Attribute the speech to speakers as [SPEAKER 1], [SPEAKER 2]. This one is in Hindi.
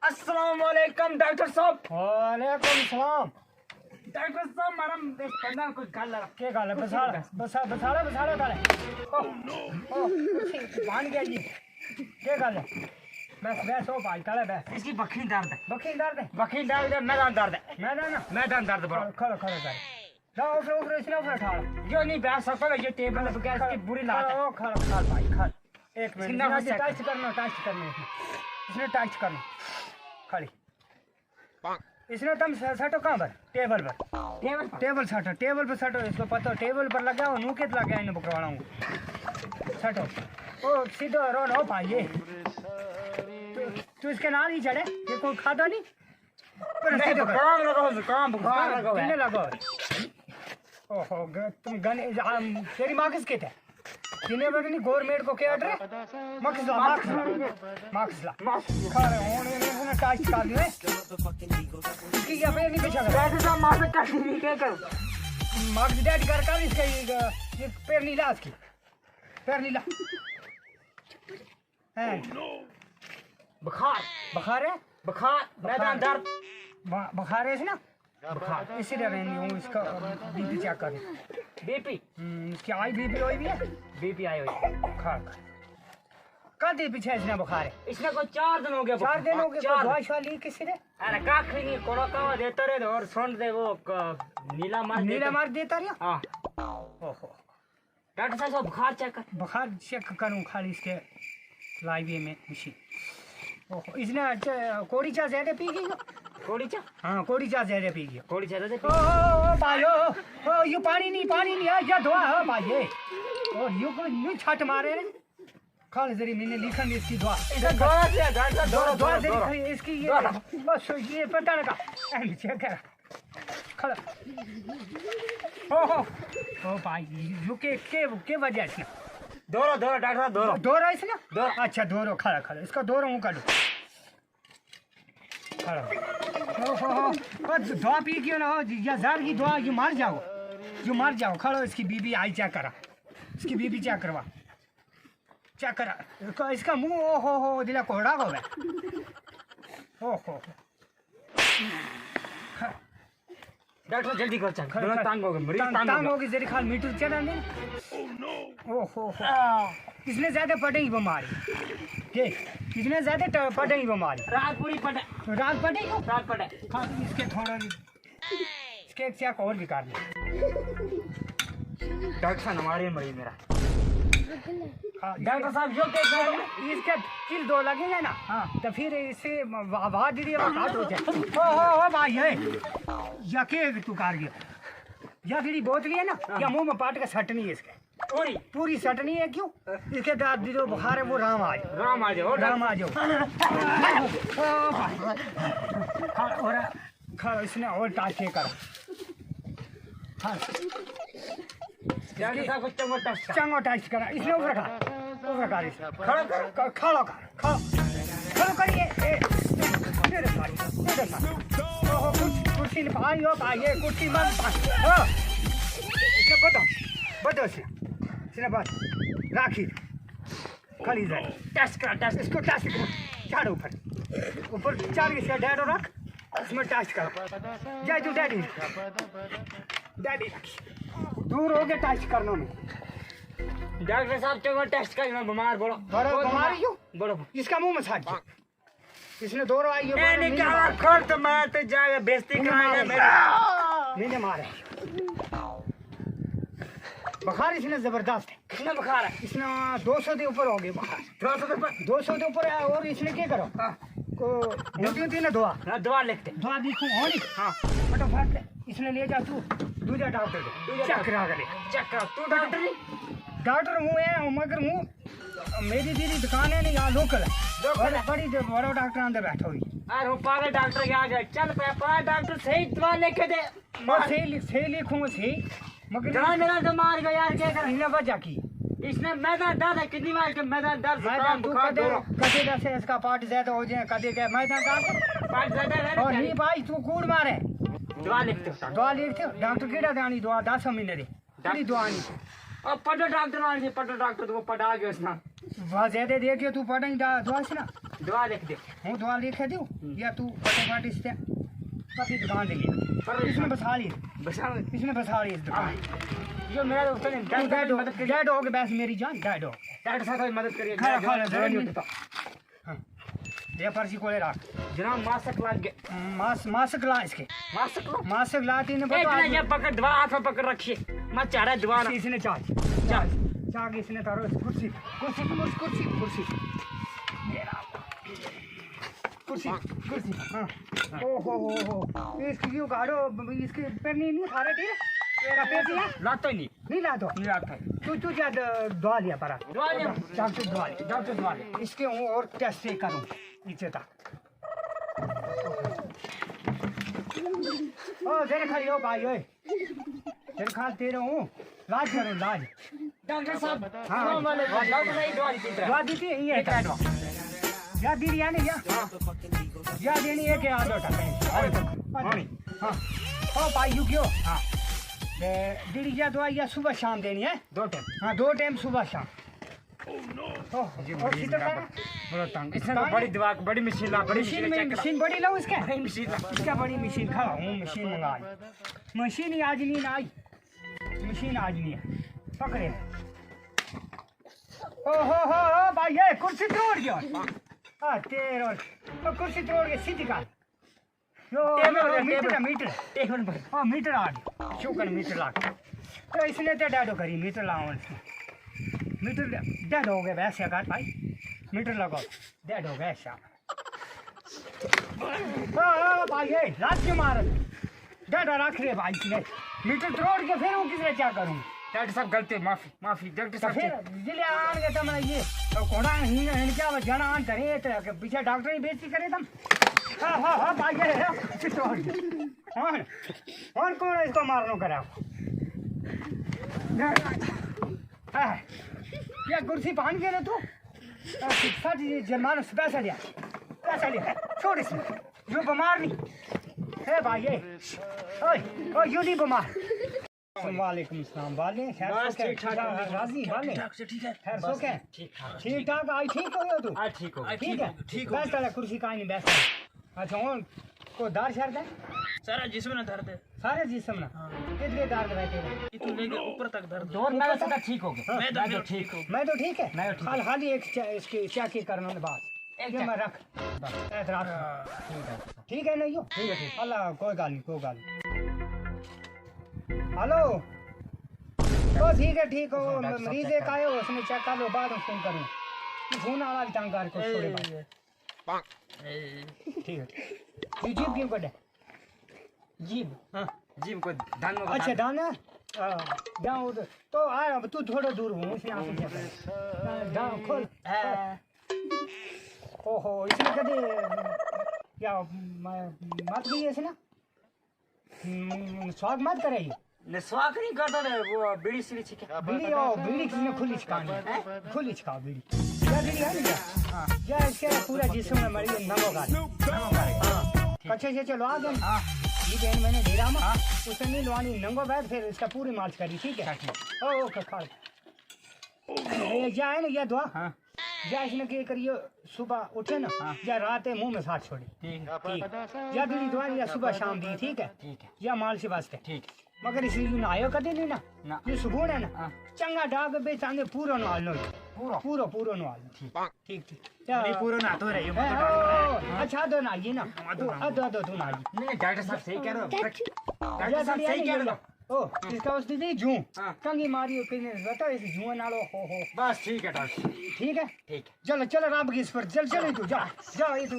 [SPEAKER 1] अस्सलाम वालेकुम डॉक्टर साहब।
[SPEAKER 2] वालेकुम सलाम।
[SPEAKER 1] डॉक्टर साहब मैडम इस बंदा कोई गल
[SPEAKER 2] के गल है? बसाड़ा गल है। मान गया जी, के गल है? बस हो भाई काले बस।
[SPEAKER 1] इसकी बखी दर्द है,
[SPEAKER 2] बखी दर्द है,
[SPEAKER 1] बखी दर्द है, मैदान दर्द है, मैदान दर्द बड़ा।
[SPEAKER 2] खड़ो खड़ो कर जाओ ऊपर इसने ऊपर उठा
[SPEAKER 1] यो नहीं बैठ सकता, ये टेबल पे गैस की बुरी लात है।
[SPEAKER 2] खड़ो खड़ भाई खड़। एक मिनट टच करना इसने टच करना खड़ी। इसने तुम सटो कहाँ पर? टेबल पर। टेबल सटो, टेबल पर सटो। इसको पता टेबल पर लगा हो नू कित लगा इन्हें पकड़वाना हूँ। सटो ओ सीधो रो नो भाई ये तू इसके नाल ही चढ़े। ये कोई खाता नहीं
[SPEAKER 1] काम लगाओ, काम बुखार लगाओ,
[SPEAKER 2] किन्ने लगाओ। ओहो तुम गन तेरी माँ किसके थे? जिन्हें बता नहीं गवर्नमेंट को क्या अड्रे मक्सला खारे होने ने टच कर दिए इसकी क्या पे नहीं पीछा कर
[SPEAKER 1] डॉक्टर साहब मां से टच नहीं क्या करूं?
[SPEAKER 2] मार्क्स डेट कर इसका ये पैर नीला इसकी पैर नीला है।
[SPEAKER 1] बुखार
[SPEAKER 2] बुखार है,
[SPEAKER 1] बुखार मैदान दर्द
[SPEAKER 2] बुखार है ना बुखार इसीलिए नहीं हूँ। इसका बीपी चेक कर।
[SPEAKER 1] बीपी
[SPEAKER 2] इसकी आई बीपी हुई भी है,
[SPEAKER 1] बीपी आई हुई
[SPEAKER 2] खा कल दे पीछे इसने बुखार है।
[SPEAKER 1] इसने को 4 दिन हो गए,
[SPEAKER 2] 4 दिन हो गए। दवाई शवा ली किसी ने?
[SPEAKER 1] अरे काख नहीं कोड़ा का देता रहे और सुन दे वो नीला मार
[SPEAKER 2] देता रहा।
[SPEAKER 1] हां
[SPEAKER 2] ओहो
[SPEAKER 1] डॉक्टर साहब बुखार चेक कर।
[SPEAKER 2] बुखार चेक करूं खाली इसके लाइव में मशीन। ओहो इसने कोड़ी चा ज्यादा पी गई।
[SPEAKER 1] कोड़ी चा?
[SPEAKER 2] हाँ कोड़ी चा ज्यादा पी गई।
[SPEAKER 1] कोड़ी चा ज्यादा पी।
[SPEAKER 2] ओ भाई ओ ये पानी नहीं या दवा है भाई ये। और यू को न्यू छट मारे रे खाली जरी मैंने लिखा नहीं इसकी दवा।
[SPEAKER 1] दवा से डॉक्टर
[SPEAKER 2] दवा जरी इसकी ये बस ये पता लगा चेक कर खड़ा। ओ भाई यू के वजह से
[SPEAKER 1] दोरो डॉक्टर साहब
[SPEAKER 2] दोरो इसने दो। अच्छा दोरो खड़ा इसका दोरो मुंह काटो खड़ा। ओहो दवा पी क्यों ना हो या जहर की दवा यू मर जाओ खड़ो। इसकी बीबी आई चेक करा, इसकी बीबी चेक करवा चेक करा इसका मुंह। ओहो दिला कोड़ा हो गया। ओहो
[SPEAKER 1] डॉक्टर जल्दी कर चल तंग हो गए, मरीज
[SPEAKER 2] तंग हो गई जरी खाल मीटर चढ़ा नहीं। ओहो इसने ज्यादा पड़ेगी बीमारी के इसने ज्यादा पड़ेगी बीमारी।
[SPEAKER 1] रात पूरी पड़े
[SPEAKER 2] इसके थोड़ा इसके एक चेक और भी कर ले।
[SPEAKER 1] डॉक्टर साहब हमारे मरीज मेरा डॉक्टर साहब जो के
[SPEAKER 2] इसके चिल 2 लगेगा ना। हाँ तो फिर इससे आवाज दीजिए काट हो जाए। ओ भाई है या के तू कार गया या फिर बोतली है ना या मुंह में पाट के सटनी है इसके पूरी सटनी है। क्यों इसके दाद जो बुखार है वो राम आ जाओ और खा इसने और टाचे कर। हाँ चंगो टच करा इसने ऊपर खड़ो करिए। कुर्सी भाई हो भाई कुर्सी मत बदो इसने बस राखी खड़ी जाए टेस्ट करा इसको टेस्ट करा चाड़ ऊपर चाड़ के डैडो रख इसमें टेस्ट करो जय तू डैडी दूर हो गए टेस्ट करने में।
[SPEAKER 1] डॉक्टर साहब चलो टेस्ट कर मैं बीमार बोलो
[SPEAKER 2] बीमार क्यों
[SPEAKER 1] बोलो
[SPEAKER 2] इसका मुंह में छाट इसने दो आई
[SPEAKER 1] मैंने कहा खोल तो मैं तो जाएगा बेइज्जती कराएगा
[SPEAKER 2] मैंने मारे। बुखार इसने जबरदस्त है।
[SPEAKER 1] कितना बुखार है?
[SPEAKER 2] इसने 200 के ऊपर हो गए बुखार। 200 के ऊपर है। और इसने क्या करो को होती ना दवा लिखते दवा लिखूं हो नहीं। हाँ फटाफट इसने ले जा तू दूसरा डॉक्टर को चेक करा
[SPEAKER 1] तू
[SPEAKER 2] डॉक्टर हूँ है मगर हूँ मेरी दीदी दुकान है ना यहाँ लोकल है बड़ी बड़ा डॉक्टर अंदर बैठा हुई।
[SPEAKER 1] अरे वो पागल डॉक्टर के आगे चल पे डॉक्टर सही दवा लिख दे।
[SPEAKER 2] सही लिखूंगा सही मगर
[SPEAKER 1] जान मेरा तो मार गया यार क्या कर
[SPEAKER 2] इन्हें वजह की
[SPEAKER 1] इसने मैदान दर्द है कितनी बार के मैदान दर्द
[SPEAKER 2] कदे जैसे इसका पार्ट ज्यादा हो जाए कदे क्या मैदान दर्द
[SPEAKER 1] पार्ट ज्यादा है
[SPEAKER 2] और नहीं भाई तू कूड़ मारे
[SPEAKER 1] दवा लिखते
[SPEAKER 2] हो डॉक्टर केड़ा दानी दवा 10 महीने दी दवा नहीं
[SPEAKER 1] अब पढ़ो डॉक्टर आने पढ़ो डॉक्टर तो वो पढ़ा गया उसना
[SPEAKER 2] वहाँ ज्यादा देखियो तू पढ़ेंगे दवा से ना
[SPEAKER 1] दवा लिख दे
[SPEAKER 2] हूँ दवा लिखे दूँ या तू फटाफट इस कभी दुकान दे
[SPEAKER 1] पर
[SPEAKER 2] इसमें बसा ली
[SPEAKER 1] बसा
[SPEAKER 2] इसमें बसा ली इस दुकान
[SPEAKER 1] जो मेरा दोस्त ने
[SPEAKER 2] डेड हो गए बस मेरी जान डेड हो
[SPEAKER 1] डॉक्टर साहब मदद करिए
[SPEAKER 2] खा खा
[SPEAKER 1] जरा नहीं उठता
[SPEAKER 2] ये पर्ची कोले रख
[SPEAKER 1] जनाब मास्क लग गया
[SPEAKER 2] मास्क ला इसके मास्क ला तीन
[SPEAKER 1] एक ने ये पकड़ दवा हाथ में पकड़ रखिए मैं चाह रहा दवा
[SPEAKER 2] इसने चार्ज इसने तारो कुर्सी कुर्सी कुर्सी कुर्सी कुर्सी कुर्सी कुर्सी हाँ ओ हो इसकी क्यों काटो इसके पैर नहीं खा रहे ठीक है पेट है
[SPEAKER 1] लाता ही
[SPEAKER 2] नहीं ला दो
[SPEAKER 1] नहीं लाता
[SPEAKER 2] तू जा दवा लिया परा
[SPEAKER 1] दवा लिया
[SPEAKER 2] डॉक्टर दवा ले इसके हूँ और टेस्ट करूँ नीचे तक ओ जरा खाली हो भाई ओए जरा खा तेरे हूँ लाज करो लाज
[SPEAKER 1] डॉक्टर साहब
[SPEAKER 2] हाँ
[SPEAKER 1] डॉक्टर नहीं दवा दी थी
[SPEAKER 2] दवा दी थी ये या दी या नहीं या देनी है क्या आदो हाँ ओ भाई यू क्यों हाँ दीदी या दवा या सुबह शाम देनी है
[SPEAKER 1] 2 टाइम
[SPEAKER 2] हाँ 2 टाइम सुबह शाम
[SPEAKER 1] बड़ा तंग इसने तो बड़ी दवा बड़ी मशीन ला बड़ी
[SPEAKER 2] मशीन बड़ी लाओ इसके
[SPEAKER 1] बड़ी मशीन ला
[SPEAKER 2] इसका बड़ी मशीन खा हूँ मशीन मंगा मशीन ही आज नहीं आई मशीन आज नहीं है पकड़े ओ भाई ये कुर्सी तोड़ गया हाँ तेरे कुर्सी तोड़ के सीधी काट मीटर
[SPEAKER 1] टेबल पर
[SPEAKER 2] हाँ मीटर आ गया शुक्र मीटर ला तो इसने तो डैडो करी मीटर लाओ मीटर डेड हो गए वैसे काट भाई मीटर लगाओ डेड हो गया ऐसा भाई ये लात क्यों मार डेडा रख रहे भाई इसने मीटर तोड़ के फिर वो किसने क्या करूँ
[SPEAKER 1] डॉक्टर साहब गलती माफी डॉक्टर साहब
[SPEAKER 2] फिर जिले आन गए तुम ये कोड़ा क्या जाना आन करे तो पीछे डॉक्टर ही बेइज्जती करे तुम हाँ भाई ये कौन कौन इसको मारनो करा ये कुर्सी पहन के ना तू सच जलमान पैसा लिया छोड़ इसमें जो बीमार नहीं है भाई ये ओए यू नहीं बीमार वालेकुम सलाम वाले
[SPEAKER 1] बस ठीक ठाक
[SPEAKER 2] राजी वाले
[SPEAKER 1] ठीक है
[SPEAKER 2] खैर सो क्या ठीक ठाक आई ठीक हो तू
[SPEAKER 1] ठीक हो
[SPEAKER 2] ठीक है बैठ वाला कुर्सी का नहीं बैठ अच्छा और को दार शर्त है
[SPEAKER 3] सारा जिस्म में दर्द है
[SPEAKER 2] सारे जिस्म ना कितने दर्द रहते हैं
[SPEAKER 3] इतने लेके ऊपर तक दर्द है।
[SPEAKER 1] दो मेरा सदा ठीक हो गया
[SPEAKER 3] मैं तो ठीक हूँ।
[SPEAKER 2] मैं तो ठीक है
[SPEAKER 1] मैं तो ठीक
[SPEAKER 2] हाल हाल ही एक इसकी चेक करने के बाद
[SPEAKER 1] एक
[SPEAKER 2] ये मैं रख एतराज ठीक है नहीं हो
[SPEAKER 1] ठीक है ठीक
[SPEAKER 2] अल्लाह कोई गाल नहीं हेलो तो ठीक हो मरीज एक आए हो उसने चेक कर लो बाद में फोन करूँ फोन आना भी तंग कर को छोड़े ठीक है तू जीप क्यों कटे
[SPEAKER 1] जीब हाँ जीब को धान में
[SPEAKER 2] अच्छा दाना जाओ उधर तो आ अब तू थोड़ा दूर हूँ उसने आप दाओ खोल ओहो इसने कदे क्या मत गई ऐसे ना स्वाग मत करे
[SPEAKER 1] ने स्वाग नहीं करता रे वो बीड़ी सीढ़ी छिके
[SPEAKER 2] बीड़ी किसने खुली छिका बीड़ी क्या बीड़ी है ना हाँ क्या इसके पूरा जिस्म में मरी नमो हाँ कच्चे से चलो आ गए हाँ ये बहन मैंने ढेरा में उसे नहीं लवानी नंगो बैठ फिर इसका पूरी मार्च करी ठीक है ओ खा जाए ना यह दुआ हाँ या इसने क्या करिए सुबह उठे ना या रात मुंह में साथ छोड़ी ठीक या दूरी दुआ या सुबह शाम दी ठीक है या माल से वास्ते ठीक मगर इसी ना आयो कदे नहीं ना ये सुबह है ना चंगा डाग बे चांगे पूरा ना लो पूरा ना लो ठीक
[SPEAKER 3] नहीं पूरा ना तो रही
[SPEAKER 2] अच्छा दो ना ये ना दो तू ना
[SPEAKER 1] नहीं डॉक्टर साहब सही कह रहे हो डॉक्टर साहब सही कह रहे हो
[SPEAKER 2] ओ इसका वस्ती नहीं जूं कंगी मारी किने बता इस जूं नालो हो
[SPEAKER 1] बस ठीक है डॉक्टर
[SPEAKER 2] ठीक है
[SPEAKER 1] ठीक है
[SPEAKER 2] चलो रब की इस पर चल तू जा ये